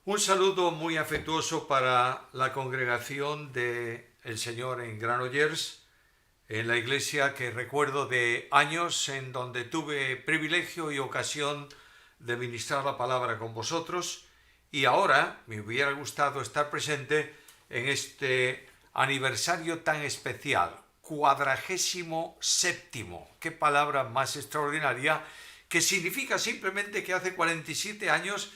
Un saludo muy afectuoso para la congregación de El Señor en Granollers, en la iglesia que recuerdo de años en donde tuve privilegio y ocasión de ministrar la palabra con vosotros, y ahora me hubiera gustado estar presente en este aniversario tan especial, 47º. Qué palabra más extraordinaria, que significa simplemente que hace 47 años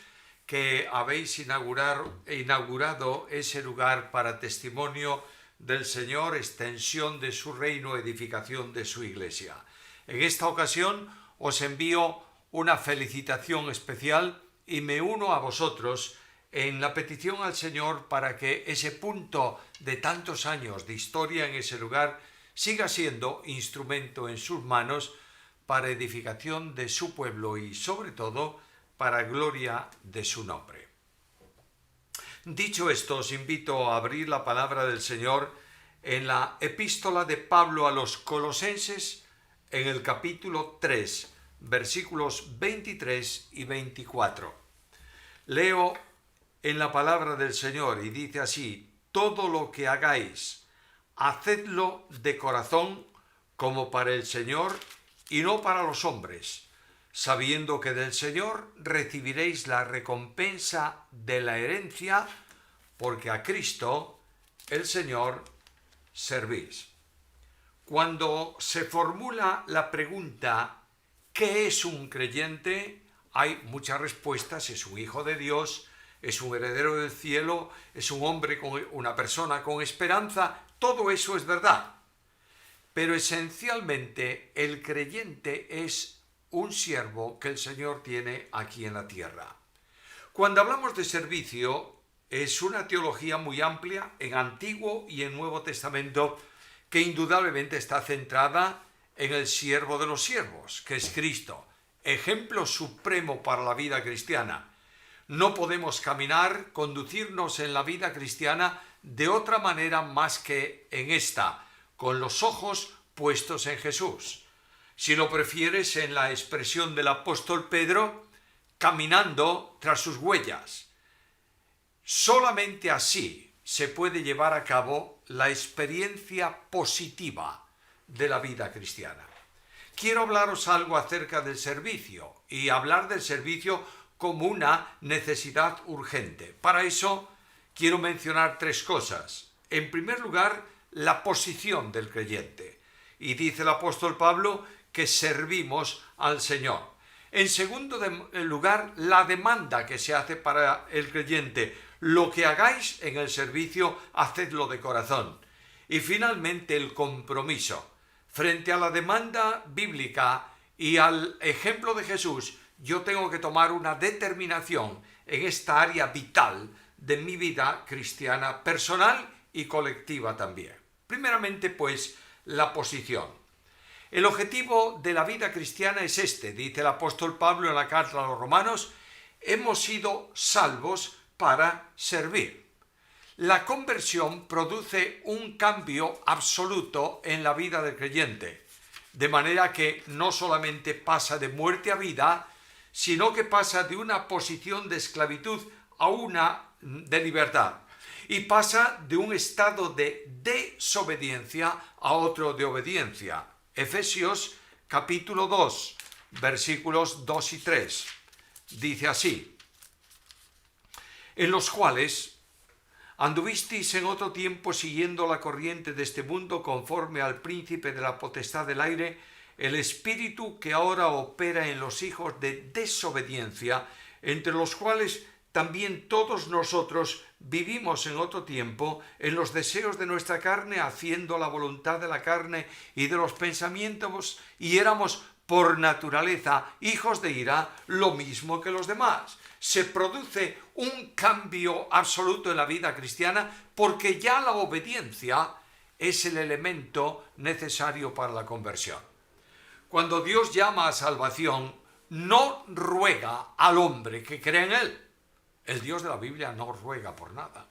que habéis inaugurado ese lugar para testimonio del Señor, extensión de su reino, edificación de su iglesia. En esta ocasión os envío una felicitación especial y me uno a vosotros en la petición al Señor para que ese punto de tantos años de historia en ese lugar siga siendo instrumento en sus manos para edificación de su pueblo y sobre todo para gloria de su nombre. Dicho esto, os invito a abrir la palabra del Señor en la epístola de Pablo a los Colosenses, en el capítulo 3, versículos 23 y 24. Leo en la palabra del Señor y dice así: todo lo que hagáis, hacedlo de corazón como para el Señor y no para los hombres, sabiendo que del Señor recibiréis la recompensa de la herencia, porque a Cristo, el Señor, servís. Cuando se formula la pregunta ¿qué es un creyente?, hay muchas respuestas. Es un hijo de Dios, es un heredero del cielo, es un hombre, una persona con esperanza. Todo eso es verdad. Pero esencialmente el creyente es un siervo que el Señor tiene aquí en la tierra. Cuando hablamos de servicio, es una teología muy amplia en Antiguo y en Nuevo Testamento, que indudablemente está centrada en el siervo de los siervos, que es Cristo, ejemplo supremo para la vida cristiana. No podemos caminar, conducirnos en la vida cristiana de otra manera más que en esta, con los ojos puestos en Jesús. Si lo prefieres, en la expresión del apóstol Pedro, caminando tras sus huellas. Solamente así se puede llevar a cabo la experiencia positiva de la vida cristiana. Quiero hablaros algo acerca del servicio y hablar del servicio como una necesidad urgente. Para eso quiero mencionar tres cosas. En primer lugar, la posición del creyente. Y dice el apóstol Pablo que servimos al Señor. En segundo lugar, la demanda que se hace para el creyente. Lo que hagáis en el servicio, hacedlo de corazón. Y finalmente, el compromiso. Frente a la demanda bíblica y al ejemplo de Jesús, yo tengo que tomar una determinación en esta área vital de mi vida cristiana personal y colectiva también. Primeramente, pues, la posición. El objetivo de la vida cristiana es este, dice el apóstol Pablo en la carta a los Romanos: hemos sido salvos para servir. La conversión produce un cambio absoluto en la vida del creyente, de manera que no solamente pasa de muerte a vida, sino que pasa de una posición de esclavitud a una de libertad. Y pasa de un estado de desobediencia a otro de obediencia. Efesios capítulo 2, versículos 2 y 3. Dice así: en los cuales anduvisteis en otro tiempo siguiendo la corriente de este mundo, conforme al príncipe de la potestad del aire, el espíritu que ahora opera en los hijos de desobediencia, entre los cuales también todos nosotros vivimos en otro tiempo en los deseos de nuestra carne, haciendo la voluntad de la carne y de los pensamientos, y éramos por naturaleza hijos de ira, lo mismo que los demás. Se produce un cambio absoluto en la vida cristiana porque ya la obediencia es el elemento necesario para la conversión. Cuando Dios llama a salvación, no ruega al hombre que cree en él. El Dios de la Biblia no ruega por nada.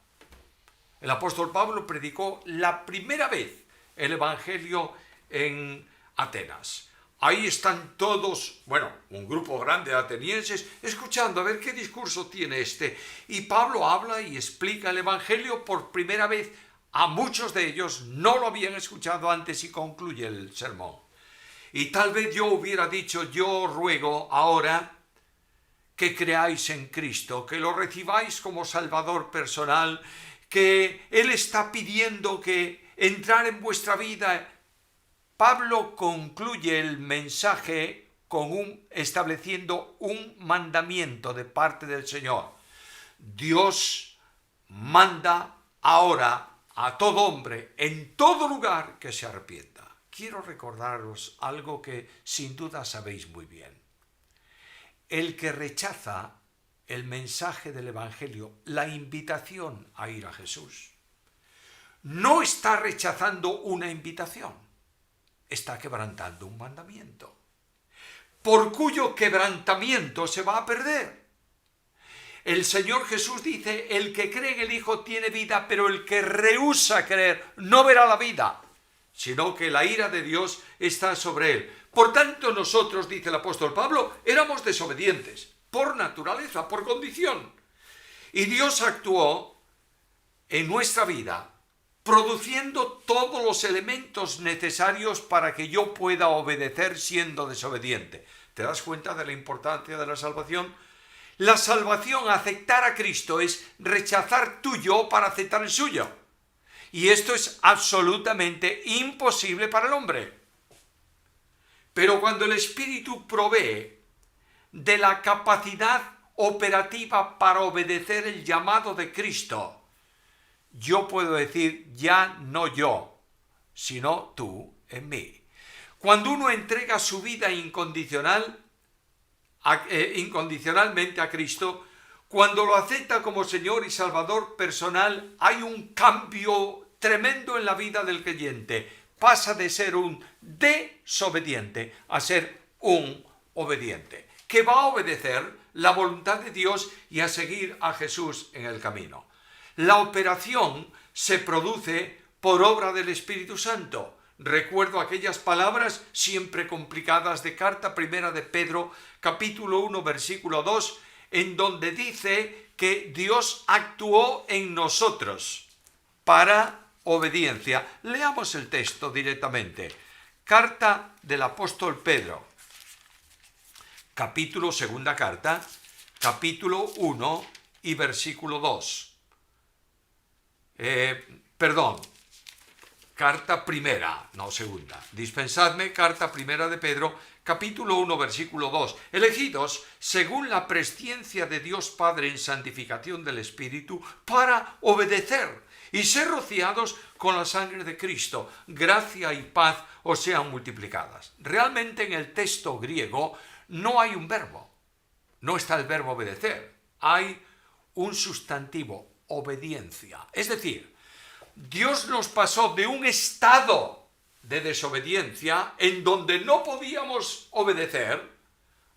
El apóstol Pablo predicó la primera vez el Evangelio en Atenas. Ahí están todos, bueno, un grupo grande de atenienses, escuchando a ver qué discurso tiene este. Y Pablo habla y explica el Evangelio por primera vez. A muchos de ellos no lo habían escuchado antes y concluye el sermón. Y tal vez yo hubiera dicho, yo ruego ahora que creáis en Cristo, que lo recibáis como Salvador personal, que Él está pidiendo que entrar en vuestra vida. Pablo concluye el mensaje estableciendo un mandamiento de parte del Señor. Dios manda ahora a todo hombre, en todo lugar, que se arrepienta. Quiero recordaros algo que sin duda sabéis muy bien. El que rechaza el mensaje del Evangelio, la invitación a ir a Jesús, no está rechazando una invitación, está quebrantando un mandamiento, por cuyo quebrantamiento se va a perder. El Señor Jesús dice, el que cree en el Hijo tiene vida, pero el que rehúsa creer no verá la vida, sino que la ira de Dios está sobre él. Por tanto, nosotros, dice el apóstol Pablo, éramos desobedientes, por naturaleza, por condición. Y Dios actuó en nuestra vida, produciendo todos los elementos necesarios para que yo pueda obedecer siendo desobediente. ¿Te das cuenta de la importancia de la salvación? La salvación, aceptar a Cristo, es rechazar tu yo para aceptar el suyo. Y esto es absolutamente imposible para el hombre. Pero cuando el Espíritu provee de la capacidad operativa para obedecer el llamado de Cristo, yo puedo decir, ya no yo, sino tú en mí. Cuando uno entrega su vida incondicionalmente a Cristo, cuando lo acepta como Señor y Salvador personal, hay un cambio tremendo en la vida del creyente. Pasa de ser un desobediente a ser un obediente, que va a obedecer la voluntad de Dios y a seguir a Jesús en el camino. La operación se produce por obra del Espíritu Santo. Recuerdo aquellas palabras siempre complicadas de carta primera de Pedro, capítulo 1, versículo 2, en donde dice que Dios actuó en nosotros para obediencia. Leamos el texto directamente. Carta del apóstol Pedro, segunda carta, capítulo 1 y versículo 2. Carta primera, no segunda. Dispensadme, carta primera de Pedro, capítulo 1, versículo 2. Elegidos según la presciencia de Dios Padre en santificación del Espíritu para obedecer y ser rociados con la sangre de Cristo. Gracia y paz os sean multiplicadas. Realmente en el texto griego no hay un verbo. No está el verbo obedecer. Hay un sustantivo, obediencia. Es decir, Dios nos pasó de un estado de desobediencia en donde no podíamos obedecer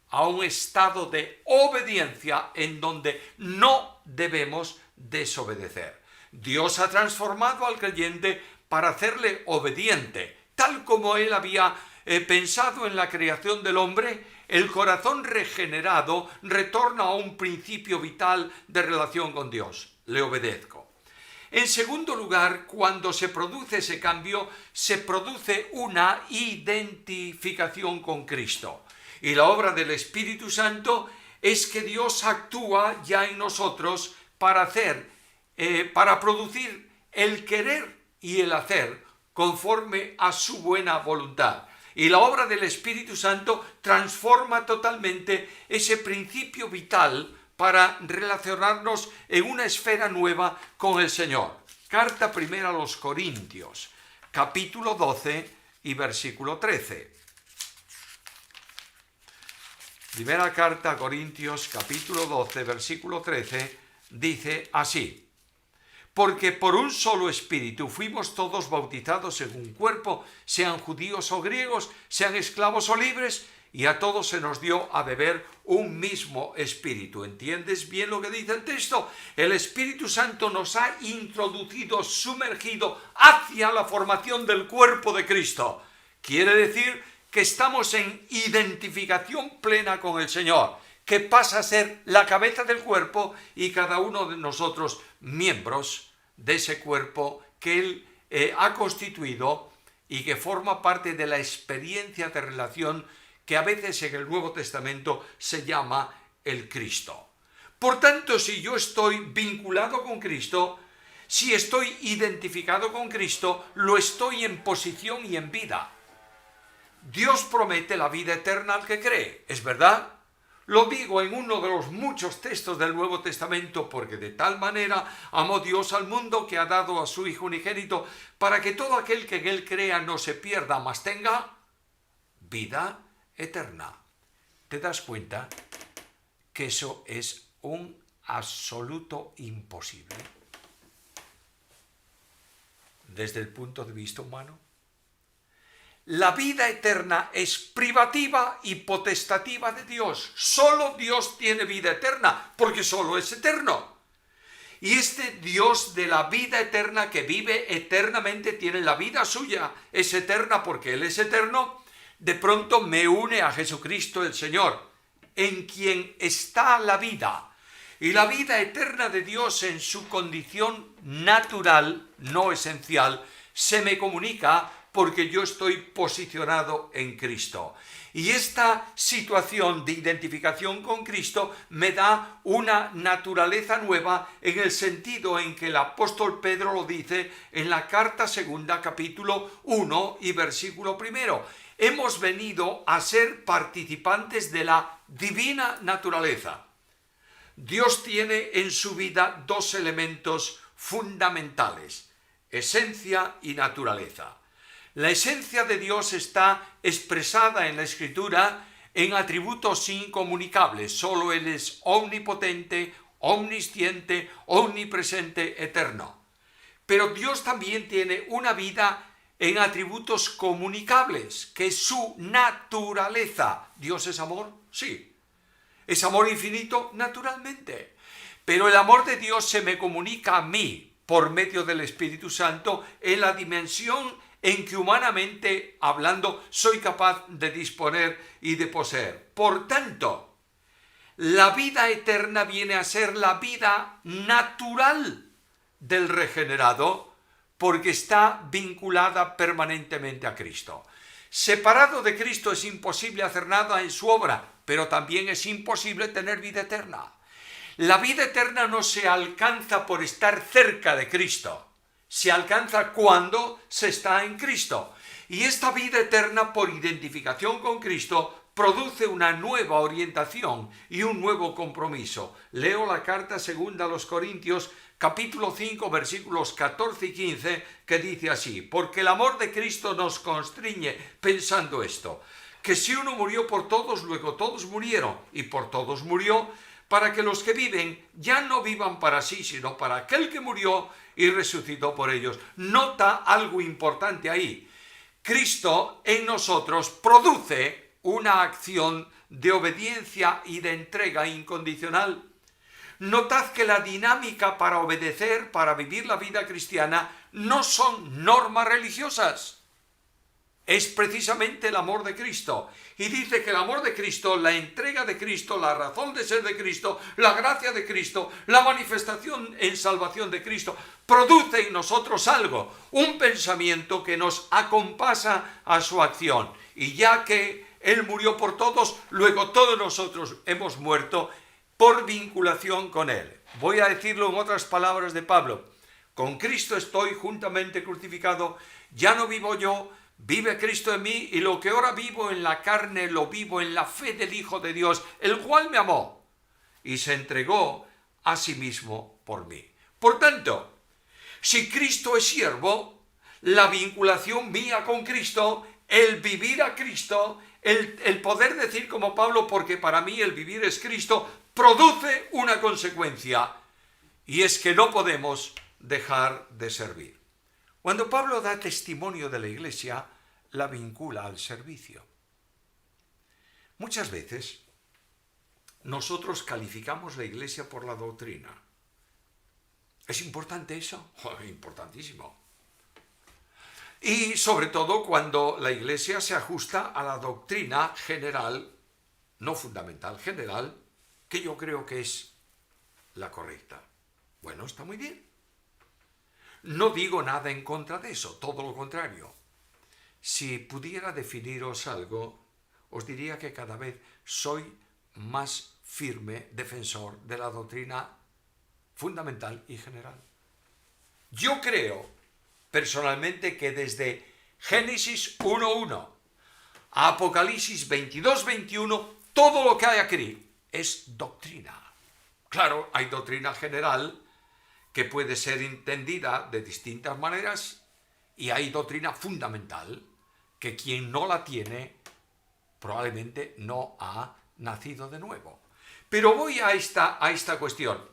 a un estado de obediencia en donde no debemos desobedecer. Dios ha transformado al creyente para hacerle obediente, tal como Él había pensado en la creación del hombre. El corazón regenerado retorna a un principio vital de relación con Dios. Le obedezco. En segundo lugar, cuando se produce ese cambio, se produce una identificación con Cristo. Y la obra del Espíritu Santo es que Dios actúa ya en nosotros para producir el querer y el hacer conforme a su buena voluntad. Y la obra del Espíritu Santo transforma totalmente ese principio vital para relacionarnos en una esfera nueva con el Señor. Carta primera a los Corintios, capítulo 12 y versículo 13. Primera carta a Corintios, capítulo 12, versículo 13, dice así: porque por un solo espíritu fuimos todos bautizados en un cuerpo, sean judíos o griegos, sean esclavos o libres, y a todos se nos dio a beber un mismo espíritu. ¿Entiendes bien lo que dice el texto? El Espíritu Santo nos ha introducido, sumergido hacia la formación del cuerpo de Cristo. Quiere decir que estamos en identificación plena con el Señor, que pasa a ser la cabeza del cuerpo y cada uno de nosotros miembros de ese cuerpo que Él ha constituido y que forma parte de la experiencia de relación que a veces en el Nuevo Testamento se llama el Cristo. Por tanto, si yo estoy vinculado con Cristo, si estoy identificado con Cristo, lo estoy en posición y en vida. Dios promete la vida eterna al que cree, ¿es verdad? Lo digo en uno de los muchos textos del Nuevo Testamento, porque de tal manera amó Dios al mundo que ha dado a su Hijo unigénito, para que todo aquel que en Él crea no se pierda, mas tenga vida eterna. ¿Te das cuenta que eso es un absoluto imposible desde el punto de vista humano? La vida eterna es privativa y potestativa de Dios. Solo Dios tiene vida eterna, porque solo es eterno. Y este Dios de la vida eterna, que vive eternamente, tiene la vida suya, es eterna porque Él es eterno, de pronto me une a Jesucristo el Señor, en quien está la vida. Y la vida eterna de Dios en su condición natural, no esencial, se me comunica porque yo estoy posicionado en Cristo. Y esta situación de identificación con Cristo me da una naturaleza nueva en el sentido en que el apóstol Pedro lo dice en la carta segunda, capítulo 1 y versículo 1. Hemos venido a ser participantes de la divina naturaleza. Dios tiene en su vida dos elementos fundamentales: esencia y naturaleza. La esencia de Dios está expresada en la Escritura en atributos incomunicables. Solo Él es omnipotente, omnisciente, omnipresente, eterno. Pero Dios también tiene una vida en atributos comunicables, que es su naturaleza. ¿Dios es amor? Sí. ¿Es amor infinito? Naturalmente. Pero el amor de Dios se me comunica a mí por medio del Espíritu Santo en la dimensión en que humanamente hablando soy capaz de disponer y de poseer. Por tanto, la vida eterna viene a ser la vida natural del regenerado, porque está vinculada permanentemente a Cristo. Separado de Cristo es imposible hacer nada en su obra, pero también es imposible tener vida eterna. La vida eterna no se alcanza por estar cerca de Cristo. Se alcanza cuando se está en Cristo. Y esta vida eterna, por identificación con Cristo, produce una nueva orientación y un nuevo compromiso. Leo la carta segunda a los Corintios, capítulo 5, versículos 14 y 15, que dice así: porque el amor de Cristo nos constriñe pensando esto, que si uno murió por todos, luego todos murieron, y por todos murió, para que los que viven ya no vivan para sí, sino para aquel que murió y resucitó por ellos. Nota algo importante ahí. Cristo en nosotros produce una acción de obediencia y de entrega incondicional. Notad que la dinámica para obedecer, para vivir la vida cristiana, no son normas religiosas. Es precisamente el amor de Cristo. Y dice que el amor de Cristo, la entrega de Cristo, la razón de ser de Cristo, la gracia de Cristo, la manifestación en salvación de Cristo, produce en nosotros algo, un pensamiento que nos acompasa a su acción. Y ya que Él murió por todos, luego todos nosotros hemos muerto por vinculación con Él. Voy a decirlo en otras palabras de Pablo: con Cristo estoy juntamente crucificado, ya no vivo yo, vive Cristo en mí, y lo que ahora vivo en la carne lo vivo en la fe del Hijo de Dios, el cual me amó y se entregó a sí mismo por mí. Por tanto, si Cristo es siervo, la vinculación mía con Cristo, el vivir a Cristo, el poder decir como Pablo, porque para mí el vivir es Cristo, produce una consecuencia, y es que no podemos dejar de servir. Cuando Pablo da testimonio de la Iglesia, la vincula al servicio. Muchas veces nosotros calificamos la Iglesia por la doctrina. ¿Es importante eso? Importantísimo. Y sobre todo cuando la Iglesia se ajusta a la doctrina general, no fundamental, general, que yo creo que es la correcta. Bueno, está muy bien. No digo nada en contra de eso, todo lo contrario. Si pudiera definiros algo, os diría que cada vez soy más firme defensor de la doctrina fundamental y general. Yo creo personalmente que desde Génesis 1:1 a Apocalipsis 22:21, todo lo que hay aquí es doctrina. Claro, hay doctrina general que puede ser entendida de distintas maneras y hay doctrina fundamental que quien no la tiene probablemente no ha nacido de nuevo. Pero voy a esta cuestión.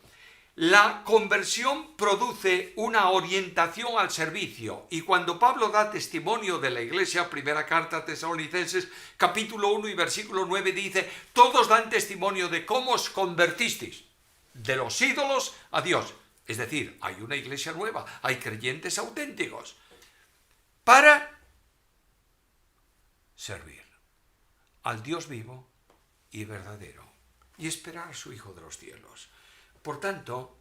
La conversión produce una orientación al servicio y cuando Pablo da testimonio de la iglesia, primera carta a Tesalonicenses, capítulo 1 y versículo 9 dice, todos dan testimonio de cómo os convertisteis de los ídolos a Dios. Es decir, hay una iglesia nueva, hay creyentes auténticos para servir al Dios vivo y verdadero y esperar a su Hijo de los cielos. Por tanto,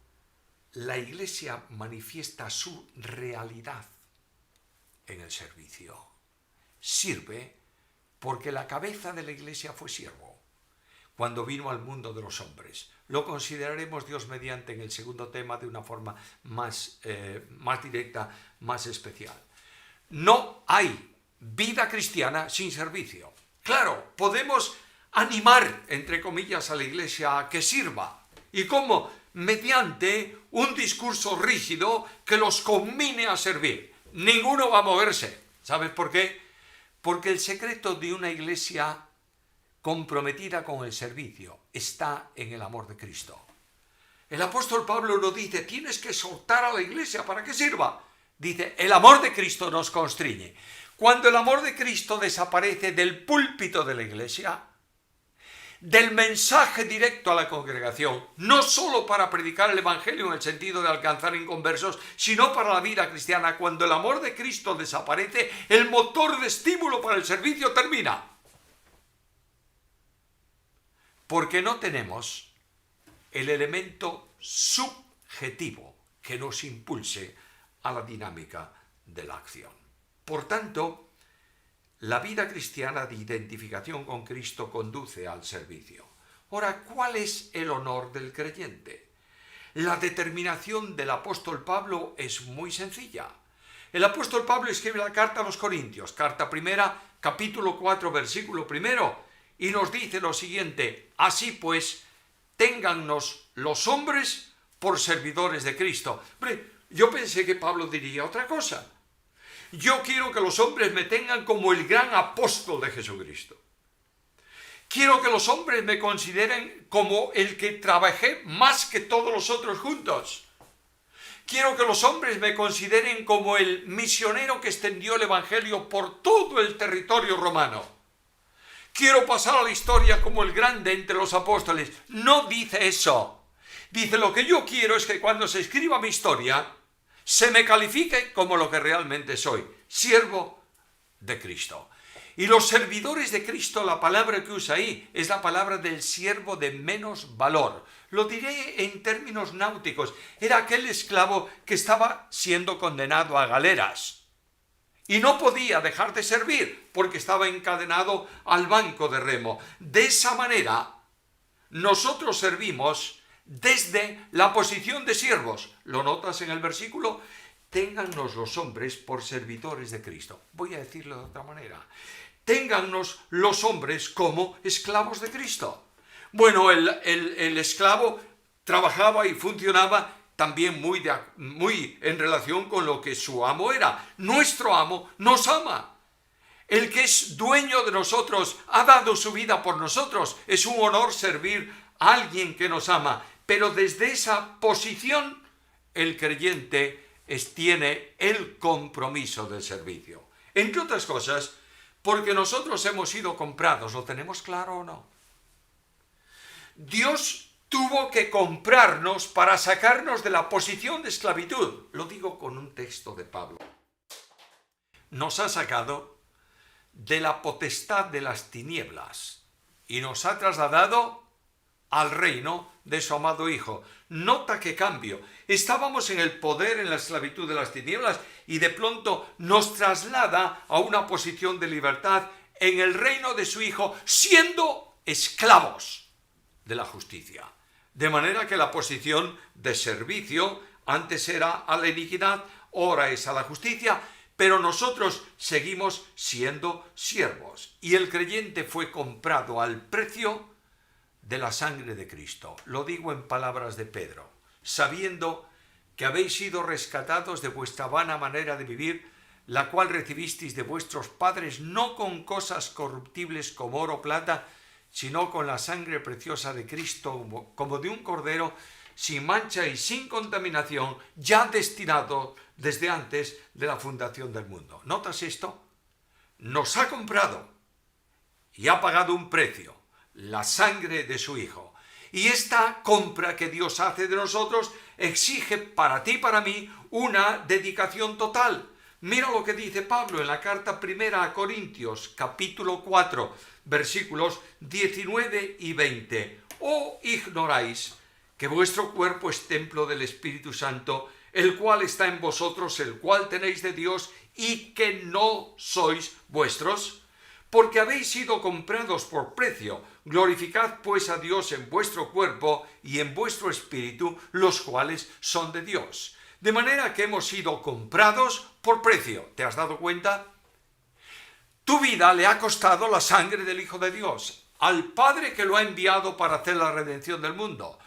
la Iglesia manifiesta su realidad en el servicio. Sirve porque la cabeza de la Iglesia fue siervo cuando vino al mundo de los hombres. Lo consideraremos Dios mediante en el segundo tema de una forma más directa, más especial. No hay vida cristiana sin servicio. Claro, podemos animar, entre comillas, a la Iglesia a que sirva. ¿Y cómo? Mediante un discurso rígido que los conmine a servir. Ninguno va a moverse. ¿Sabes por qué? Porque el secreto de una iglesia comprometida con el servicio está en el amor de Cristo. El apóstol Pablo no dice, tienes que soltar a la iglesia para que sirva. Dice, el amor de Cristo nos constriñe. Cuando el amor de Cristo desaparece del púlpito de la iglesia, del mensaje directo a la congregación, no solo para predicar el evangelio en el sentido de alcanzar inconversos, sino para la vida cristiana. Cuando el amor de Cristo desaparece, el motor de estímulo para el servicio termina. Porque no tenemos el elemento subjetivo que nos impulse a la dinámica de la acción. Por tanto, la vida cristiana de identificación con Cristo conduce al servicio. Ahora, ¿cuál es el honor del creyente? La determinación del apóstol Pablo es muy sencilla. El apóstol Pablo escribe la carta a los Corintios, carta primera, capítulo 4, versículo primero, y nos dice lo siguiente, así pues, téngannos los hombres por servidores de Cristo. Hombre, yo pensé que Pablo diría otra cosa. Yo quiero que los hombres me tengan como el gran apóstol de Jesucristo. Quiero que los hombres me consideren como el que trabajé más que todos los otros juntos. Quiero que los hombres me consideren como el misionero que extendió el evangelio por todo el territorio romano. Quiero pasar a la historia como el grande entre los apóstoles. No dice eso. Dice, lo que yo quiero es que cuando se escriba mi historia, se me califique como lo que realmente soy, siervo de Cristo. Y los servidores de Cristo, la palabra que usa ahí es la palabra del siervo de menos valor. Lo diré en términos náuticos. Era aquel esclavo que estaba siendo condenado a galeras y no podía dejar de servir porque estaba encadenado al banco de remo. De esa manera, nosotros servimos desde la posición de siervos. ¿Lo notas en el versículo? Téngannos los hombres por servidores de Cristo. Voy a decirlo de otra manera. Téngannos los hombres como esclavos de Cristo. Bueno, el esclavo trabajaba y funcionaba también muy en relación con lo que su amo era. Nuestro amo nos ama. El que es dueño de nosotros ha dado su vida por nosotros. Es un honor servir a alguien que nos ama. Pero desde esa posición, el creyente tiene el compromiso del servicio. Entre otras cosas, porque nosotros hemos sido comprados. ¿Lo tenemos claro o no? Dios tuvo que comprarnos para sacarnos de la posición de esclavitud. Lo digo con un texto de Pablo. nos ha sacado de la potestad de las tinieblas y nos ha trasladado al reino de su amado Hijo. Nota qué cambio. Estábamos en el poder, en la esclavitud de las tinieblas, y de pronto nos traslada a una posición de libertad en el reino de su Hijo, siendo esclavos de la justicia. De manera que la posición de servicio antes era a la iniquidad, ahora es a la justicia, pero nosotros seguimos siendo siervos. Y el creyente fue comprado al precio de la sangre de Cristo. Lo digo en palabras de Pedro, sabiendo que habéis sido rescatados de vuestra vana manera de vivir, la cual recibisteis de vuestros padres, no con cosas corruptibles como oro o plata, sino con la sangre preciosa de Cristo, como de un cordero, sin mancha y sin contaminación, ya destinado desde antes de la fundación del mundo. ¿Notas esto? Nos ha comprado y ha pagado un precio, la sangre de su Hijo. Y esta compra que Dios hace de nosotros exige para ti y para mí una dedicación total. Mira lo que dice Pablo en la carta primera a Corintios, capítulo 4, versículos 19 y 20. ¿O ignoráis que vuestro cuerpo es templo del Espíritu Santo, el cual está en vosotros, el cual tenéis de Dios, y que no sois vuestros? Porque habéis sido comprados por precio. Glorificad pues a Dios en vuestro cuerpo y en vuestro espíritu, los cuales son de Dios. De manera que hemos sido comprados por precio. ¿Te has dado cuenta? Tu vida le ha costado la sangre del Hijo de Dios, al Padre que lo ha enviado para hacer la redención del mundo.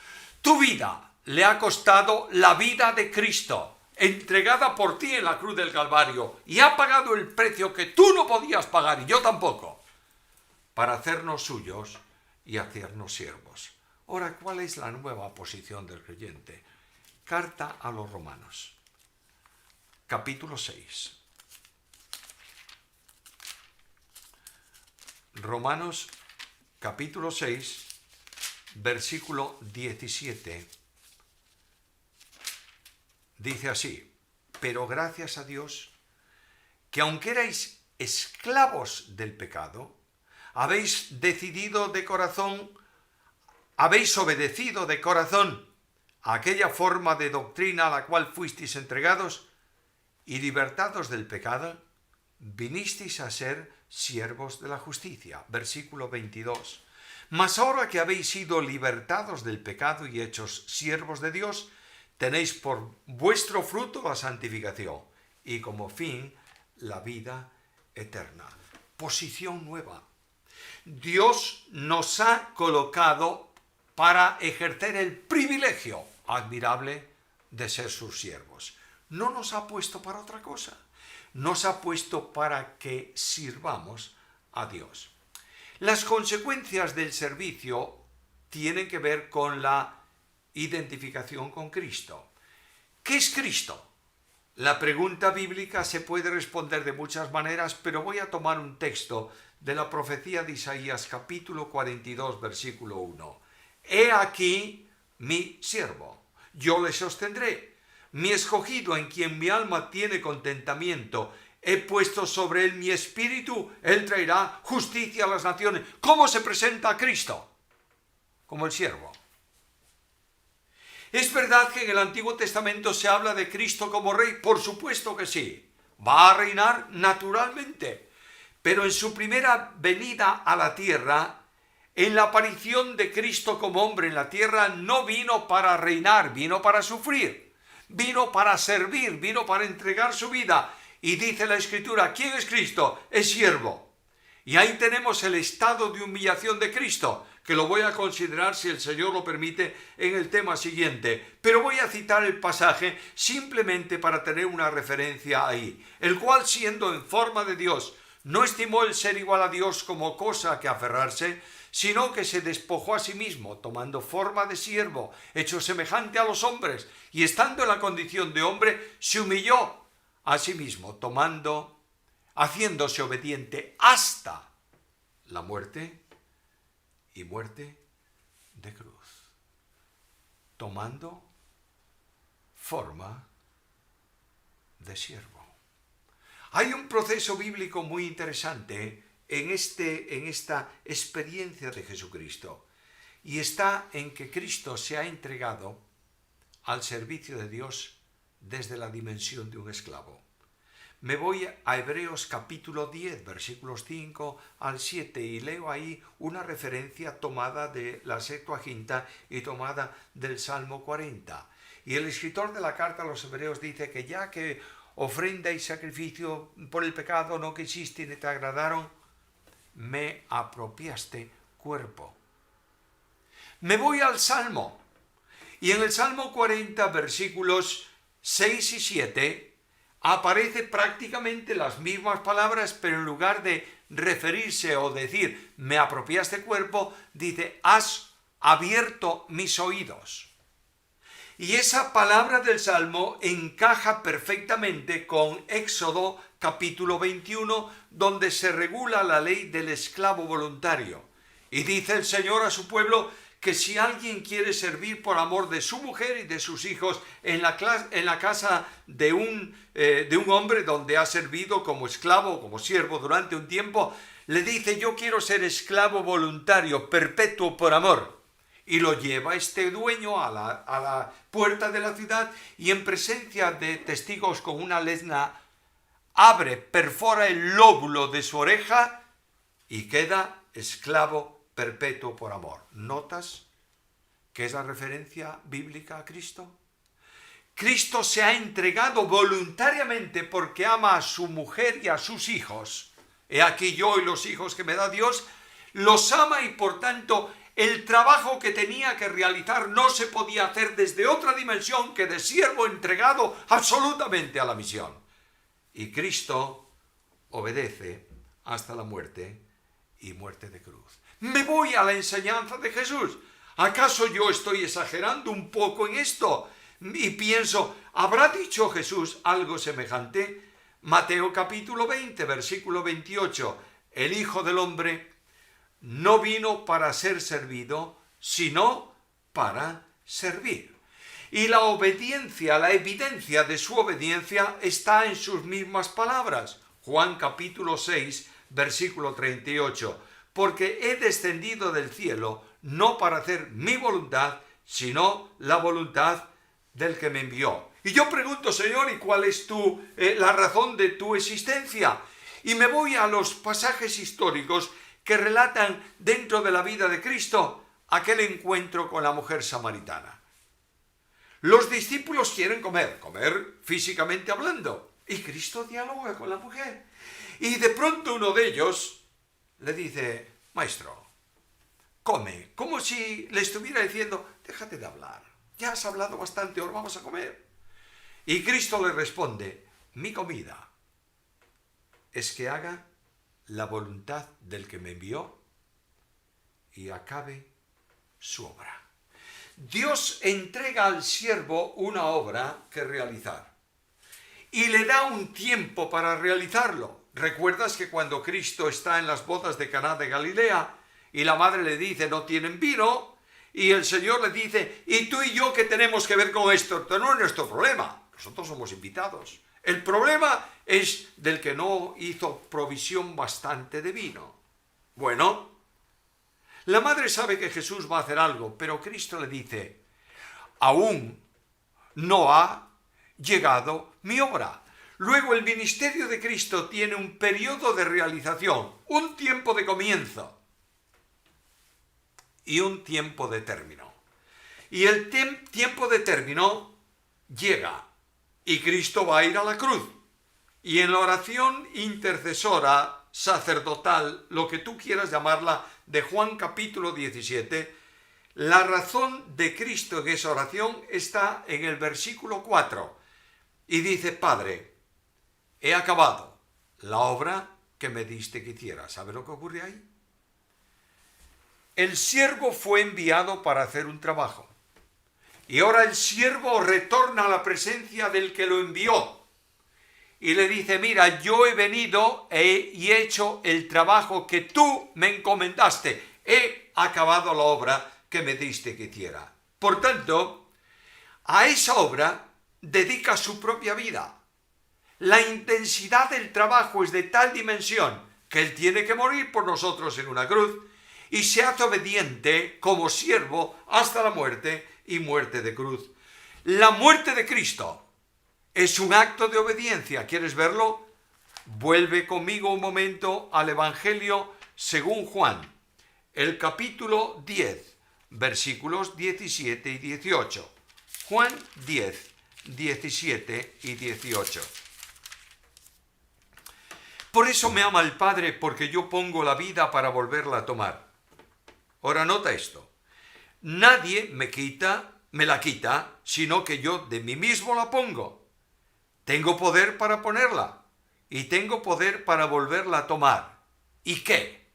Tu vida le ha costado la vida de Cristo, entregada por ti en la cruz del Calvario, y ha pagado el precio que tú no podías pagar y yo tampoco, para hacernos suyos y hacernos siervos. Ahora, ¿cuál es la nueva posición del creyente? Carta a los Romanos, capítulo 6. Romanos, capítulo 6, versículo 17. Dice así: pero gracias a Dios, que aunque erais esclavos del pecado, habéis obedecido de corazón a aquella forma de doctrina a la cual fuisteis entregados, y libertados del pecado, vinisteis a ser siervos de la justicia. Versículo 22. Mas ahora que habéis sido libertados del pecado y hechos siervos de Dios, tenéis por vuestro fruto la santificación y como fin la vida eterna. Posición nueva. Dios nos ha colocado para ejercer el privilegio admirable de ser sus siervos. No nos ha puesto para otra cosa. Nos ha puesto para que sirvamos a Dios. Las consecuencias del servicio tienen que ver con la identificación con Cristo. ¿Qué es Cristo? La pregunta bíblica se puede responder de muchas maneras, pero voy a tomar un texto de la profecía de Isaías, capítulo 42, versículo 1. He aquí mi siervo, yo le sostendré, mi escogido en quien mi alma tiene contentamiento. He puesto sobre él mi espíritu, él traerá justicia a las naciones. ¿Cómo se presenta a Cristo? Como el siervo. ¿Es verdad que en el Antiguo Testamento se habla de Cristo como rey? Por supuesto que sí. Va a reinar naturalmente. Pero en su primera venida a la tierra, en la aparición de Cristo como hombre en la tierra, no vino para reinar, vino para sufrir. Vino para servir, vino para entregar su vida. Y dice la Escritura, ¿quién es Cristo? Es siervo. Y ahí tenemos el estado de humillación de Cristo, que lo voy a considerar, si el Señor lo permite, en el tema siguiente. Pero voy a citar el pasaje simplemente para tener una referencia ahí. El cual, siendo en forma de Dios, no estimó el ser igual a Dios como cosa a que aferrarse, sino que se despojó a sí mismo, tomando forma de siervo, hecho semejante a los hombres, y estando en la condición de hombre, se humilló a sí mismo, haciéndose obediente hasta la muerte y muerte de cruz, tomando forma de siervo. Hay un proceso bíblico muy interesante en esta experiencia de Jesucristo, y está en que Cristo se ha entregado al servicio de Dios desde la dimensión de un esclavo. Me voy a Hebreos capítulo 10, versículos 5 al 7, y leo ahí una referencia tomada de la Septuaginta y tomada del Salmo 40. Y el escritor de la carta a los Hebreos dice que ya que ofrenda y sacrificio por el pecado no quisiste ni te agradaron, me apropiaste cuerpo. Me voy al Salmo, y en el Salmo 40, versículos 6 y 7, aparece prácticamente las mismas palabras, pero en lugar de referirse o decir me apropiaste cuerpo, dice has abierto mis oídos. Y esa palabra del Salmo encaja perfectamente con Éxodo capítulo 21, donde se regula la ley del esclavo voluntario. Y dice el Señor a su pueblo que si alguien quiere servir por amor de su mujer y de sus hijos en la casa de un hombre donde ha servido como esclavo o como siervo durante un tiempo, le dice yo quiero ser esclavo voluntario, perpetuo por amor. Y lo lleva este dueño a la puerta de la ciudad y en presencia de testigos con una lezna perfora el lóbulo de su oreja y queda esclavo perpetuo por amor. ¿Notas qué es la referencia bíblica a Cristo? Cristo se ha entregado voluntariamente porque ama a su mujer y a sus hijos. He aquí yo y los hijos que me da Dios, los ama y por tanto el trabajo que tenía que realizar no se podía hacer desde otra dimensión que de siervo entregado absolutamente a la misión. Y Cristo obedece hasta la muerte y muerte de cruz. Me voy a la enseñanza de Jesús. ¿Acaso yo estoy exagerando un poco en esto? Y pienso, ¿habrá dicho Jesús algo semejante? Mateo capítulo 20, versículo 28. El Hijo del Hombre no vino para ser servido, sino para servir. Y la obediencia, la evidencia de su obediencia está en sus mismas palabras. Juan capítulo 6, versículo 38. Porque he descendido del cielo no para hacer mi voluntad, sino la voluntad del que me envió. Y yo pregunto, Señor, ¿y cuál es la razón de tu existencia? Y me voy a los pasajes históricos que relatan dentro de la vida de Cristo aquel encuentro con la mujer samaritana. Los discípulos quieren comer físicamente hablando, y Cristo dialoga con la mujer. Y de pronto uno de ellos le dice, maestro, come, como si le estuviera diciendo, déjate de hablar, ya has hablado bastante, ahora vamos a comer. Y Cristo le responde, mi comida es que haga la voluntad del que me envió y acabe su obra. Dios entrega al siervo una obra que realizar y le da un tiempo para realizarlo. ¿Recuerdas que cuando Cristo está en las bodas de Caná de Galilea y la madre le dice no tienen vino y el Señor le dice ¿y tú y yo qué tenemos que ver con esto? Esto no es nuestro problema, nosotros somos invitados. El problema es del que no hizo provisión bastante de vino. Bueno, la madre sabe que Jesús va a hacer algo, pero Cristo le dice, aún no ha llegado mi hora. Luego el ministerio de Cristo tiene un periodo de realización, un tiempo de comienzo y un tiempo de término. Y el tiempo de término llega y Cristo va a ir a la cruz. Y en la oración intercesora, sacerdotal, lo que tú quieras llamarla, de Juan capítulo 17, la razón de Cristo en esa oración está en el versículo 4. Y dice, Padre, he acabado la obra que me diste que hiciera. ¿Sabe lo que ocurre ahí? El siervo fue enviado para hacer un trabajo. Y ahora el siervo retorna a la presencia del que lo envió. Y le dice, mira, yo he venido y he hecho el trabajo que tú me encomendaste. He acabado la obra que me diste que hiciera. Por tanto, a esa obra dedica su propia vida. La intensidad del trabajo es de tal dimensión que Él tiene que morir por nosotros en una cruz y se hace obediente como siervo hasta la muerte y muerte de cruz. La muerte de Cristo es un acto de obediencia. ¿Quieres verlo? Vuelve conmigo un momento al Evangelio según Juan, el capítulo 10, versículos 17 y 18. Juan 10, 17 y 18. Por eso me ama el Padre, porque yo pongo la vida para volverla a tomar. Ahora nota esto. Nadie me la quita, sino que yo de mí mismo la pongo. Tengo poder para ponerla y tengo poder para volverla a tomar. ¿Y qué?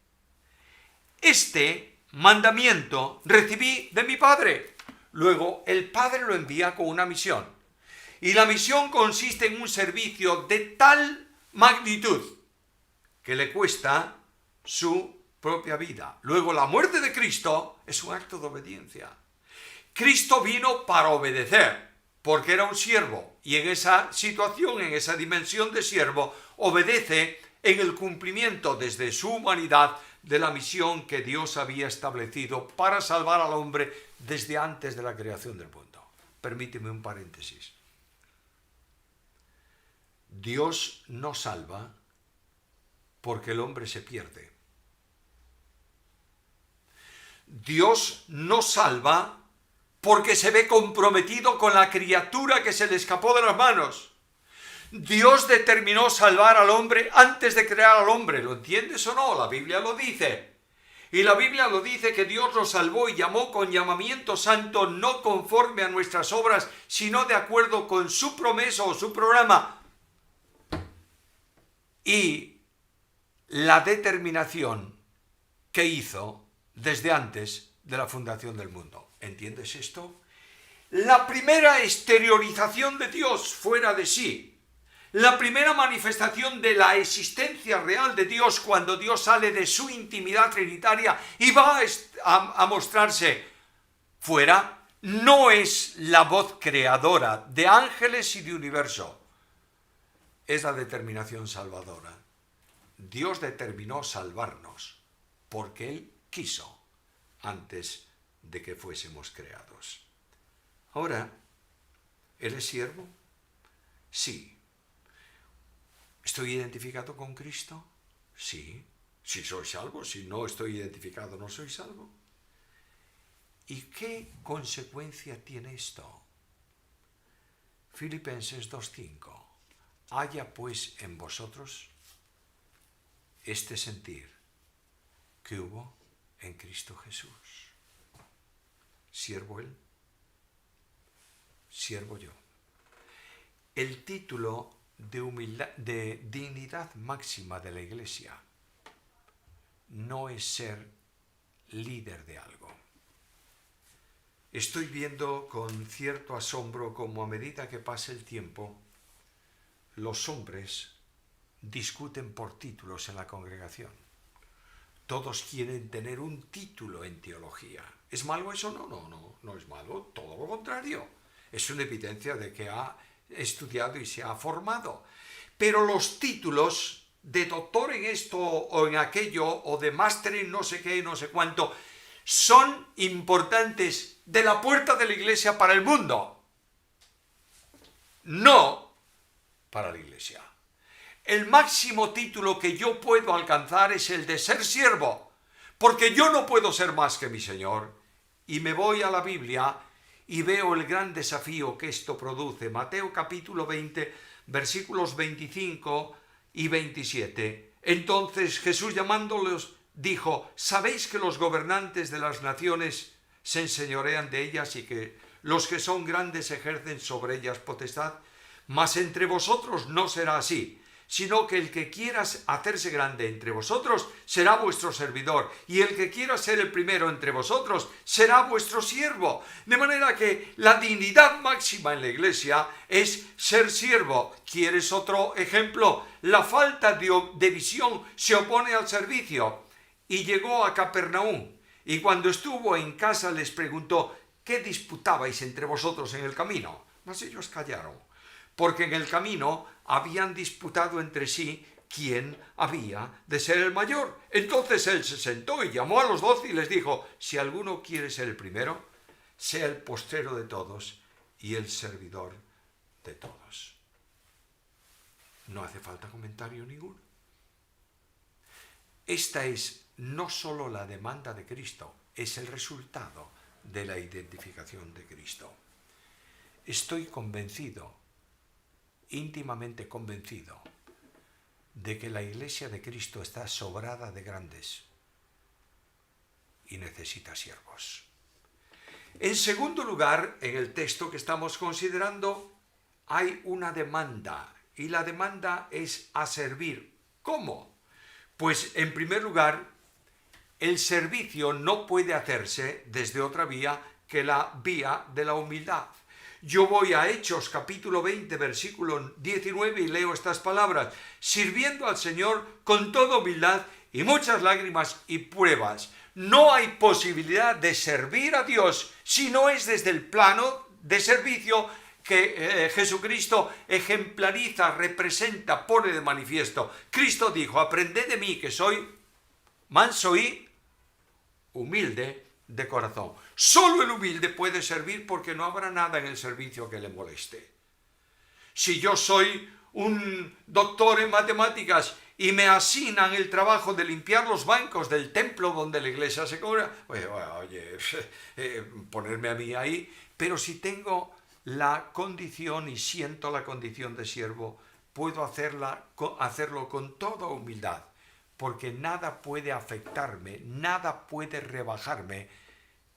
Este mandamiento recibí de mi Padre. Luego el Padre lo envía con una misión. Y la misión consiste en un servicio de tal magnitud que le cuesta su propia vida. Luego la muerte de Cristo es un acto de obediencia. Cristo vino para obedecer, porque era un siervo, y en esa situación, en esa dimensión de siervo, obedece en el cumplimiento desde su humanidad de la misión que Dios había establecido para salvar al hombre desde antes de la creación del mundo. Permíteme un paréntesis. Dios no salva porque el hombre se pierde. Dios no salva porque se ve comprometido con la criatura que se le escapó de las manos. Dios determinó salvar al hombre antes de crear al hombre. ¿Lo entiendes o no? La Biblia lo dice. Y la Biblia lo dice que Dios lo salvó y llamó con llamamiento santo, no conforme a nuestras obras, sino de acuerdo con su promesa o su programa. Y la determinación que hizo desde antes de la fundación del mundo. ¿Entiendes esto? La primera exteriorización de Dios fuera de sí, la primera manifestación de la existencia real de Dios cuando Dios sale de su intimidad trinitaria y va a mostrarse fuera, no es la voz creadora de ángeles y de universo, es la determinación salvadora. Dios determinó salvarnos porque Él quiso antes de que fuésemos creados. Ahora, ¿Él es siervo? Sí. ¿Estoy identificado con Cristo? Sí. Si soy salvo, si no estoy identificado, no soy salvo. ¿Y qué consecuencia tiene esto? Filipenses 2:5. Haya pues en vosotros este sentir que hubo en Cristo Jesús. Siervo Él, siervo yo. El título de dignidad máxima de la Iglesia no es ser líder de algo. Estoy viendo con cierto asombro cómo a medida que pasa el tiempo, los hombres discuten por títulos en la congregación. Todos quieren tener un título en teología. ¿Es malo eso? No es malo, todo lo contrario. Es una evidencia de que ha estudiado y se ha formado. Pero los títulos de doctor en esto o en aquello, o de máster en no sé qué, no sé cuánto, son importantes de la puerta de la Iglesia para el mundo, no para la Iglesia. El máximo título que yo puedo alcanzar es el de ser siervo, porque yo no puedo ser más que mi Señor. Y me voy a la Biblia y veo el gran desafío que esto produce. Mateo capítulo 20, versículos 25 y 27. Entonces Jesús llamándolos dijo: ¿sabéis que los gobernantes de las naciones se enseñorean de ellas y que los que son grandes ejercen sobre ellas potestad? Mas entre vosotros no será así, sino que el que quiera hacerse grande entre vosotros será vuestro servidor, y el que quiera ser el primero entre vosotros será vuestro siervo. De manera que la dignidad máxima en la Iglesia es ser siervo. ¿Quieres otro ejemplo? La falta de visión se opone al servicio. Y llegó a Capernaum, y cuando estuvo en casa les preguntó: ¿qué disputabais entre vosotros en el camino? Mas ellos callaron. porque en el camino habían disputado entre sí quién había de ser el mayor. Entonces él se sentó y llamó a los 12 y les dijo: si alguno quiere ser el primero, sea el postrero de todos y el servidor de todos. No hace falta comentario ninguno. Esta es no solo la demanda de Cristo, es el resultado de la identificación de Cristo. Estoy convencido, íntimamente convencido, de que la Iglesia de Cristo está sobrada de grandes y necesita siervos. En segundo lugar, en el texto que estamos considerando, hay una demanda, y la demanda es a servir. ¿Cómo? Pues en primer lugar, el servicio no puede hacerse desde otra vía que la vía de la humildad. Yo voy a Hechos capítulo 20, versículo 19 y leo estas palabras: sirviendo al Señor con toda humildad y muchas lágrimas y pruebas. No hay posibilidad de servir a Dios si no es desde el plano de servicio que Jesucristo ejemplariza, representa, pone de manifiesto. Cristo dijo: aprended de mí que soy manso y humilde de corazón. Solo el humilde puede servir, porque no habrá nada en el servicio que le moleste. Si yo soy un doctor en matemáticas y me asignan el trabajo de limpiar los bancos del templo donde la iglesia se cobra, ponerme a mí ahí. Pero si tengo la condición y siento la condición de siervo, puedo hacerlo con toda humildad, porque nada puede afectarme, nada puede rebajarme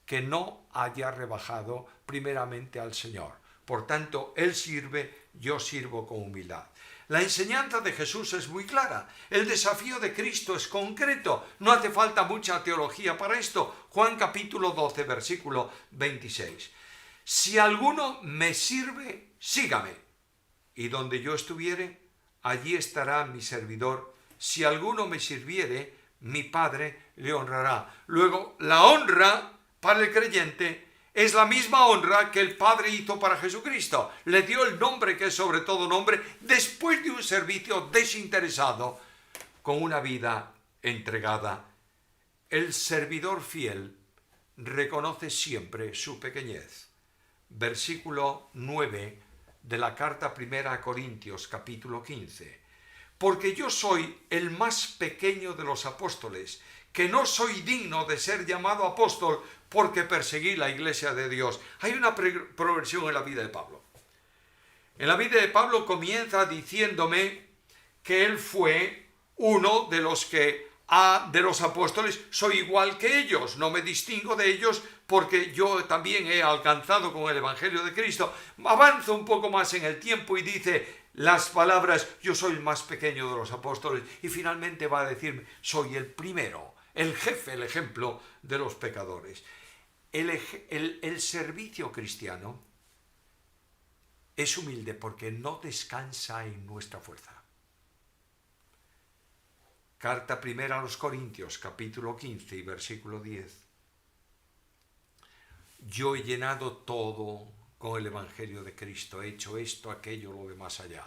que no haya rebajado primeramente al Señor. Por tanto, Él sirve, yo sirvo con humildad. La enseñanza de Jesús es muy clara. El desafío de Cristo es concreto. No hace falta mucha teología para esto. Juan capítulo 12, versículo 26. Si alguno me sirve, sígame. Y donde yo estuviere, allí estará mi servidor. Si alguno me sirviere, mi Padre le honrará. Luego, la honra para el creyente es la misma honra que el Padre hizo para Jesucristo. Le dio el nombre que es sobre todo nombre, después de un servicio desinteresado, con una vida entregada. El servidor fiel reconoce siempre su pequeñez. Versículo 9 de la carta primera a Corintios, capítulo 15. Porque yo soy el más pequeño de los apóstoles, que no soy digno de ser llamado apóstol, porque perseguí la iglesia de Dios. Hay una progresión en la vida de Pablo. En la vida de Pablo comienza diciéndome que él fue uno de los apóstoles. Soy igual que ellos, no me distingo de ellos, porque yo también he alcanzado con el Evangelio de Cristo. Avanza un poco más en el tiempo y dice las palabras: yo soy el más pequeño de los apóstoles, y finalmente va a decirme: soy el primero, el jefe, el ejemplo de los pecadores. El servicio cristiano es humilde porque no descansa en nuestra fuerza. Carta primera a los Corintios, capítulo 15 y versículo 10. Yo he llenado todo con el Evangelio de Cristo, he hecho esto, aquello, lo de más allá.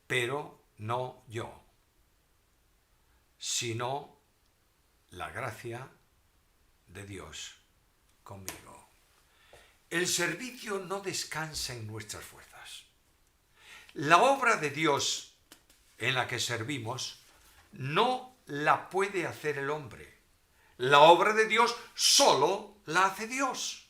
Pero no yo, sino la gracia de Dios conmigo. El servicio no descansa en nuestras fuerzas. La obra de Dios en la que servimos no la puede hacer el hombre. La obra de Dios solo la hace Dios.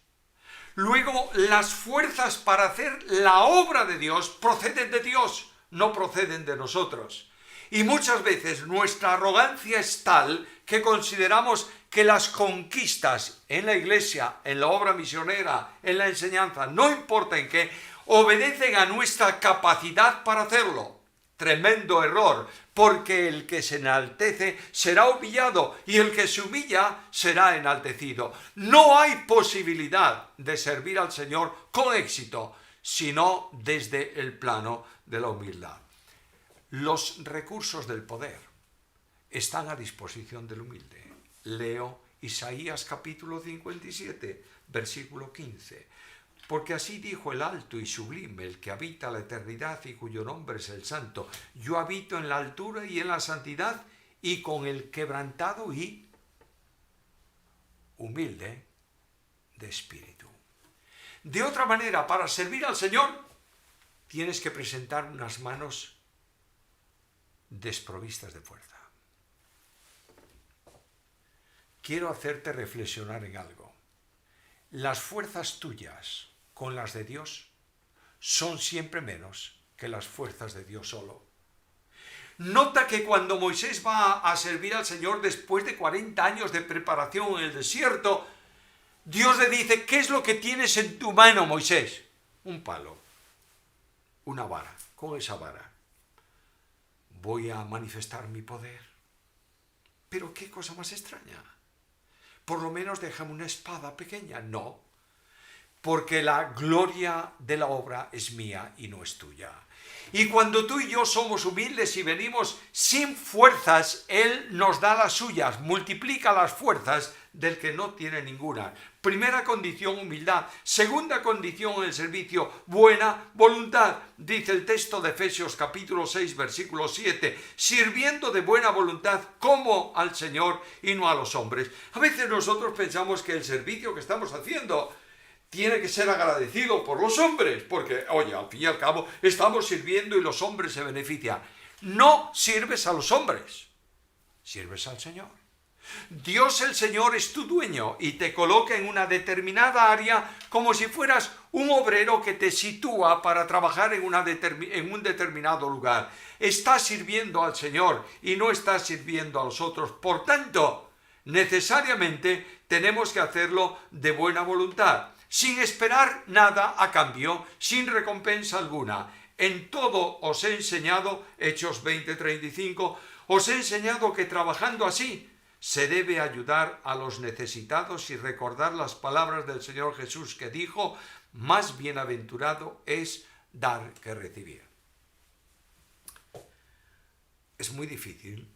Luego, las fuerzas para hacer la obra de Dios proceden de Dios, no proceden de nosotros. Y muchas veces nuestra arrogancia es tal que consideramos que las conquistas en la iglesia, en la obra misionera, en la enseñanza, no importa en qué, obedecen a nuestra capacidad para hacerlo. Tremendo error, porque el que se enaltece será humillado y el que se humilla será enaltecido. No hay posibilidad de servir al Señor con éxito, sino desde el plano de la humildad. Los recursos del poder están a disposición del humilde. Leo Isaías capítulo 57, versículo 15. Porque así dijo el alto y sublime, el que habita la eternidad y cuyo nombre es el Santo. Yo habito en la altura y en la santidad y con el quebrantado y humilde de espíritu. De otra manera, para servir al Señor, tienes que presentar unas manos desprovistas de fuerza. Quiero hacerte reflexionar en algo. Las fuerzas tuyas con las de Dios son siempre menos que las fuerzas de Dios solo. Nota que cuando Moisés va a servir al Señor después de 40 años de preparación en el desierto, Dios le dice: ¿qué es lo que tienes en tu mano, Moisés? Un palo, una vara. Con esa vara voy a manifestar mi poder. Pero qué cosa más extraña. Por lo menos déjame una espada pequeña. No, porque la gloria de la obra es mía y no es tuya. Y cuando tú y yo somos humildes y venimos sin fuerzas, Él nos da las suyas, multiplica las fuerzas del que no tiene ninguna. Primera condición, humildad. Segunda condición en el servicio, buena voluntad. Dice el texto de Efesios capítulo 6, versículo 7, sirviendo de buena voluntad como al Señor y no a los hombres. A veces nosotros pensamos que el servicio que estamos haciendo tiene que ser agradecido por los hombres, porque, oye, al fin y al cabo estamos sirviendo y los hombres se benefician. No sirves a los hombres, sirves al Señor. Dios el Señor es tu dueño y te coloca en una determinada área como si fueras un obrero que te sitúa para trabajar en un determinado lugar. Estás sirviendo al Señor y no estás sirviendo a los otros. Por tanto, necesariamente tenemos que hacerlo de buena voluntad, sin esperar nada a cambio, sin recompensa alguna. En todo os he enseñado, Hechos 20:35, os he enseñado que trabajando así se debe ayudar a los necesitados y recordar las palabras del Señor Jesús que dijo: más bienaventurado es dar que recibir. Es muy difícil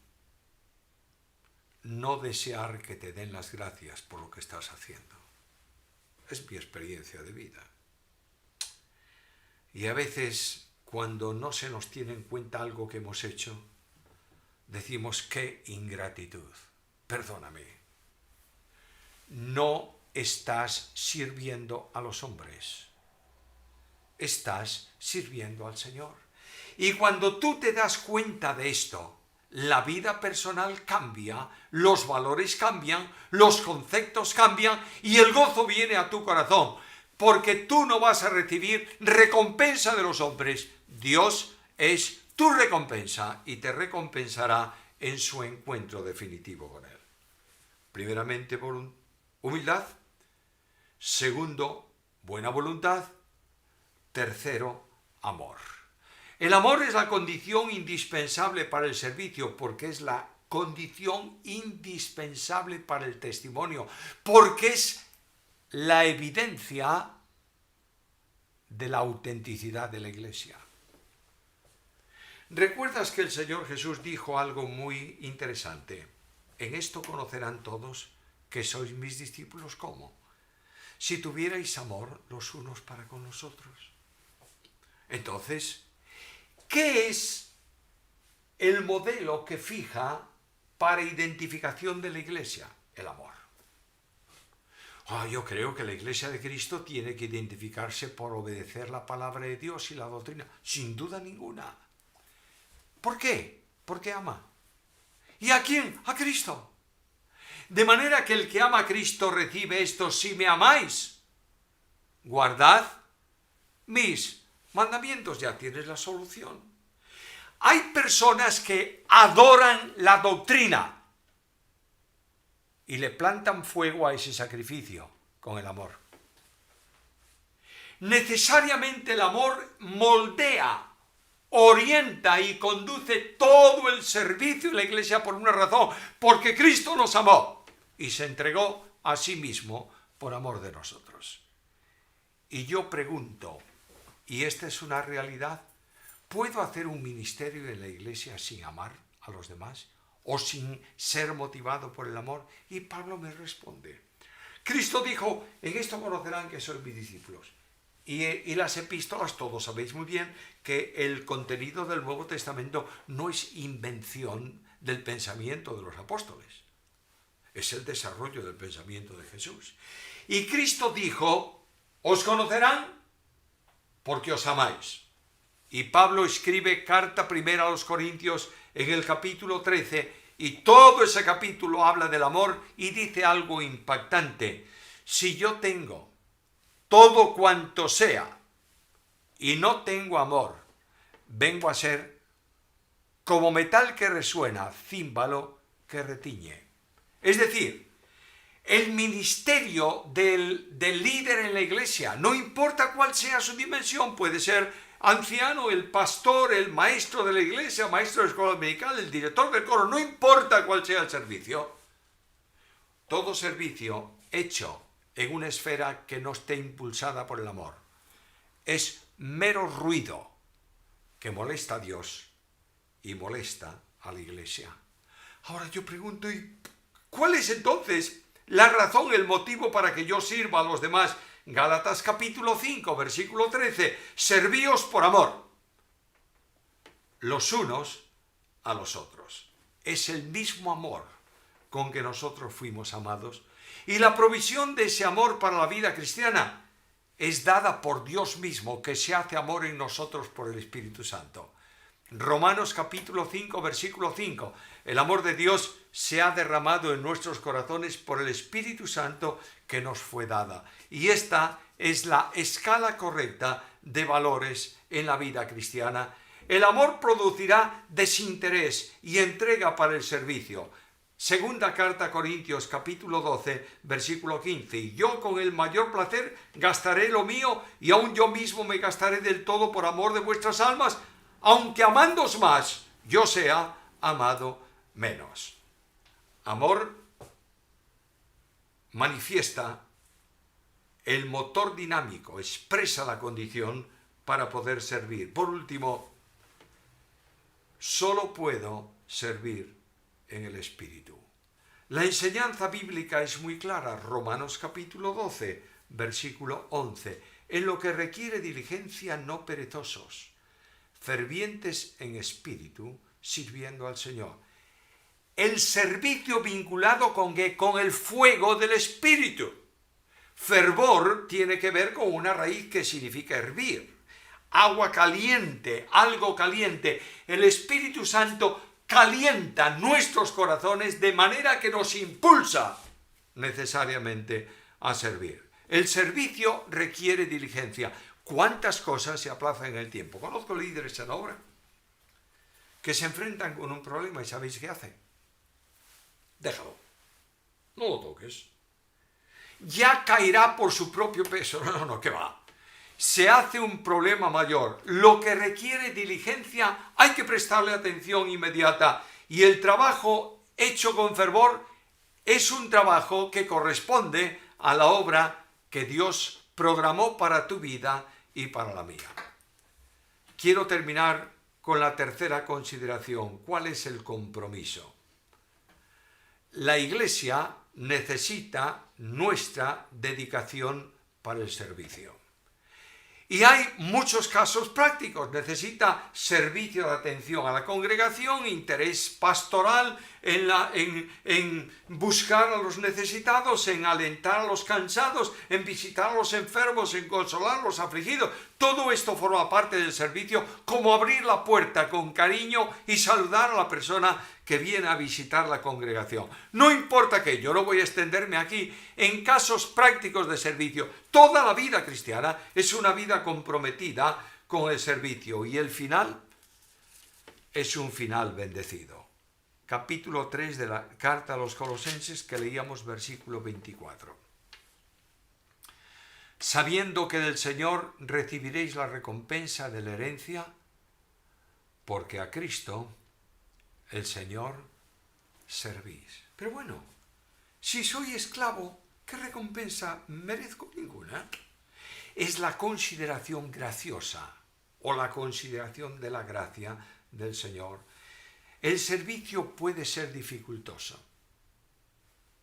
no desear que te den las gracias por lo que estás haciendo. Es mi experiencia de vida. Y a veces, cuando no se nos tiene en cuenta algo que hemos hecho, decimos: qué ingratitud. Perdóname. No estás sirviendo a los hombres. Estás sirviendo al Señor. Y cuando tú te das cuenta de esto, la vida personal cambia, los valores cambian, los conceptos cambian y el gozo viene a tu corazón, porque tú no vas a recibir recompensa de los hombres. Dios es tu recompensa y te recompensará en su encuentro definitivo con Él. Primeramente, humildad. Segundo, buena voluntad. Tercero, amor. El amor es la condición indispensable para el servicio, porque es la condición indispensable para el testimonio, porque es la evidencia de la autenticidad de la Iglesia. ¿Recuerdas que el Señor Jesús dijo algo muy interesante? En esto conocerán todos que sois mis discípulos. ¿Cómo? Si tuvierais amor los unos para con los otros. Entonces, ¿qué es el modelo que fija para identificación de la Iglesia? El amor. Yo creo que la Iglesia de Cristo tiene que identificarse por obedecer la palabra de Dios y la doctrina. Sin duda ninguna. ¿Por qué? Porque ama. ¿Y a quién? A Cristo. De manera que el que ama a Cristo recibe esto: si me amáis, guardad mis mandamientos. Ya tienes la solución. Hay personas que adoran la doctrina y le plantan fuego a ese sacrificio con el amor. Necesariamente el amor moldea, orienta y conduce todo el servicio de la Iglesia por una razón: porque Cristo nos amó y se entregó a sí mismo por amor de nosotros. Y yo pregunto, y esta es una realidad, ¿puedo hacer un ministerio en la Iglesia sin amar a los demás o sin ser motivado por el amor? Y Pablo me responde. Cristo dijo: en esto conocerán que sois mis discípulos, Y las epístolas, todos sabéis muy bien que el contenido del Nuevo Testamento no es invención del pensamiento de los apóstoles, es el desarrollo del pensamiento de Jesús. Y Cristo dijo, os conocerán porque os amáis. Y Pablo escribe carta primera a los Corintios en el capítulo 13, y todo ese capítulo habla del amor y dice algo impactante. Si yo tengo todo cuanto sea y no tengo amor, vengo a ser como metal que resuena, címbalo que retiñe. Es decir, el ministerio del líder en la iglesia, no importa cuál sea su dimensión, puede ser anciano, el pastor, el maestro de la iglesia, maestro de escuela dominical, el director del coro, no importa cuál sea el servicio. Todo servicio hecho en una esfera que no esté impulsada por el amor es mero ruido que molesta a Dios y molesta a la iglesia. Ahora yo pregunto, ¿y cuál es entonces la razón, el motivo para que yo sirva a los demás? Gálatas capítulo 5, versículo 13, servíos por amor los unos a los otros. Es el mismo amor con que nosotros fuimos amados, y la provisión de ese amor para la vida cristiana es dada por Dios mismo, que se hace amor en nosotros por el Espíritu Santo. Romanos capítulo 5, versículo 5. El amor de Dios se ha derramado en nuestros corazones por el Espíritu Santo que nos fue dada. Y esta es la escala correcta de valores en la vida cristiana. El amor producirá desinterés y entrega para el servicio. Segunda carta a Corintios capítulo 12, versículo 15. Y yo con el mayor placer gastaré lo mío, y aun yo mismo me gastaré del todo por amor de vuestras almas, aunque amándoos más, yo sea amado menos. Amor manifiesta el motor dinámico, expresa la condición para poder servir. Por último, solo puedo servir en el Espíritu. La enseñanza bíblica es muy clara. Romanos capítulo 12, versículo 11. En lo que requiere diligencia, no perezosos, fervientes en espíritu, sirviendo al Señor. El servicio vinculado ¿con qué? Con el fuego del Espíritu. Fervor tiene que ver con una raíz que significa hervir. Agua caliente, algo caliente. El Espíritu Santo calienta nuestros corazones de manera que nos impulsa necesariamente a servir. El servicio requiere diligencia. ¿Cuántas cosas se aplazan en el tiempo? Conozco líderes en obra que se enfrentan con un problema y ¿sabéis qué hacen? Déjalo, no lo toques. Ya caerá por su propio peso. No, ¿qué va? Se hace un problema mayor. Lo que requiere diligencia hay que prestarle atención inmediata. Y el trabajo hecho con fervor es un trabajo que corresponde a la obra que Dios programó para tu vida y para la mía. Quiero terminar con la tercera consideración. ¿Cuál es el compromiso? La Iglesia necesita nuestra dedicación para el servicio. Y hay muchos casos prácticos. Necesita servicio de atención a la congregación, interés pastoral en buscar a los necesitados, en alentar a los cansados, en visitar a los enfermos, en consolar a los afligidos. Todo esto forma parte del servicio, como abrir la puerta con cariño y saludar a la persona que viene a visitar la congregación. No importa que yo no voy a extenderme aquí en casos prácticos de servicio. Toda la vida cristiana es una vida comprometida con el servicio, y el final es un final bendecido. Capítulo 3 de la carta a los Colosenses, que leíamos versículo 24. Sabiendo que del Señor recibiréis la recompensa de la herencia, porque a Cristo el Señor servís. Pero bueno, si soy esclavo, ¿qué recompensa merezco? Ninguna. Es la consideración graciosa o la consideración de la gracia del Señor. El servicio puede ser dificultoso,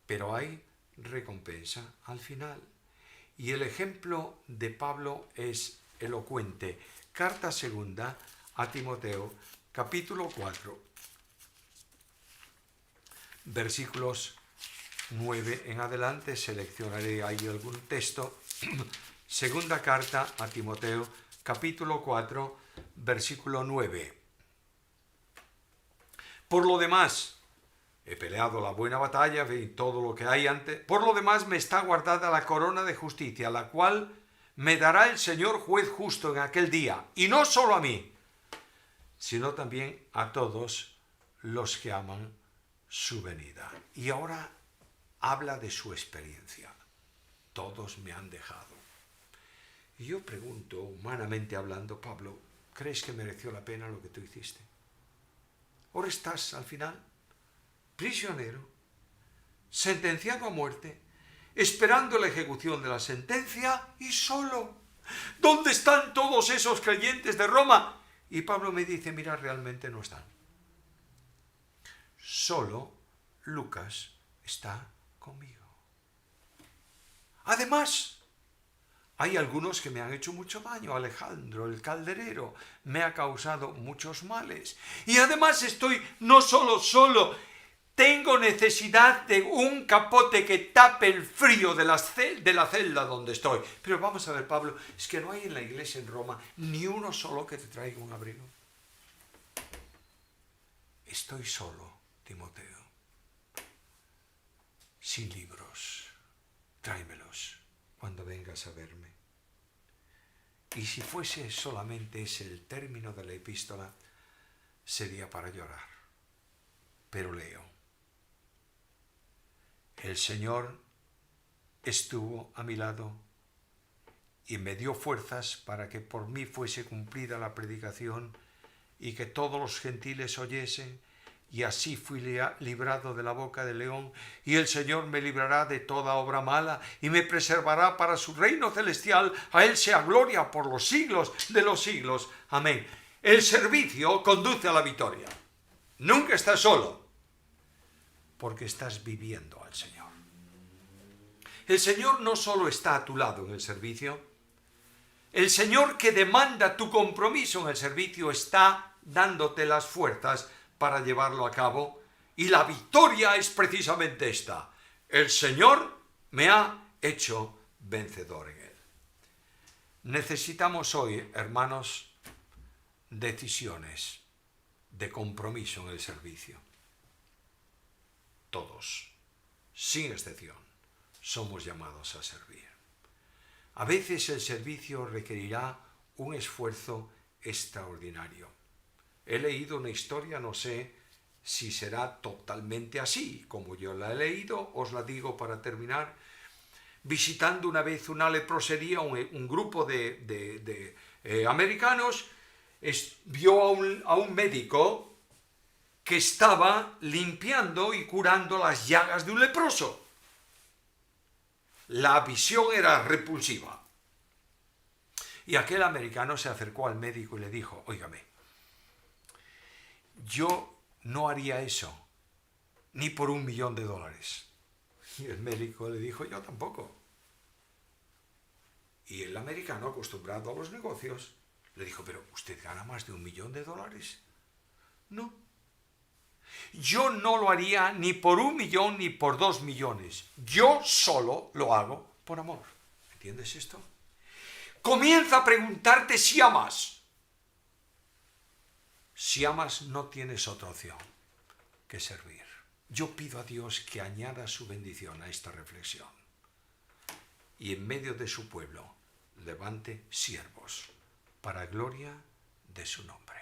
pero hay recompensa al final. Y el ejemplo de Pablo es elocuente. Carta segunda a Timoteo, capítulo 4, versículos 9 en adelante. Seleccionaré ahí algún texto. Segunda carta a Timoteo, capítulo 4, versículo 9. Por lo demás, he peleado la buena batalla y todo lo que hay antes. Por lo demás me está guardada la corona de justicia, la cual me dará el Señor juez justo en aquel día. Y no solo a mí, sino también a todos los que aman su venida. Y ahora habla de su experiencia. Todos me han dejado. Y yo pregunto, humanamente hablando, Pablo, ¿crees que mereció la pena lo que tú hiciste? Ahora estás al final prisionero, sentenciado a muerte, esperando la ejecución de la sentencia y solo. ¿Dónde están todos esos creyentes de Roma? Y Pablo me dice, mira, realmente no están. Solo Lucas está conmigo. Además, hay algunos que me han hecho mucho daño. Alejandro, el calderero, me ha causado muchos males. Y además estoy no solo, tengo necesidad de un capote que tape el frío de la celda donde estoy. Pero vamos a ver, Pablo, es que no hay en la iglesia en Roma ni uno solo que te traiga un abrigo. Estoy solo, Timoteo, sin libros. Tráemelos cuando vengas a verme. Y si fuese solamente ese el término de la epístola, sería para llorar. Pero leo. El Señor estuvo a mi lado y me dio fuerzas para que por mí fuese cumplida la predicación y que todos los gentiles oyesen, y así fui librado de la boca del león, y el Señor me librará de toda obra mala y me preservará para su reino celestial. A Él sea gloria por los siglos de los siglos. Amén. El servicio conduce a la victoria. Nunca estás solo, porque estás viviendo al Señor. El Señor no solo está a tu lado en el servicio, el Señor que demanda tu compromiso en el servicio está dándote las fuerzas para llevarlo a cabo, y la victoria es precisamente esta. El Señor me ha hecho vencedor en Él. Necesitamos hoy, hermanos, decisiones de compromiso en el servicio. Todos, sin excepción, somos llamados a servir. A veces el servicio requerirá un esfuerzo extraordinario. He leído una historia, no sé si será totalmente así, como yo la he leído, os la digo para terminar. Visitando una vez una leprosería, un grupo de americanos, vio a un médico que estaba limpiando y curando las llagas de un leproso. La visión era repulsiva. Y aquel americano se acercó al médico y le dijo, óigame, yo no haría eso, ni por $1.000.000. Y el médico le dijo, yo tampoco. Y el americano, acostumbrado a los negocios, le dijo, pero ¿usted gana más de $1.000.000? No. Yo no lo haría ni por 1.000.000 ni por 2.000.000. Yo solo lo hago por amor. ¿Entiendes esto? Comienza a preguntarte si amas. Si amas, no tienes otra opción que servir. Yo pido a Dios que añada su bendición a esta reflexión y en medio de su pueblo levante siervos para gloria de su nombre.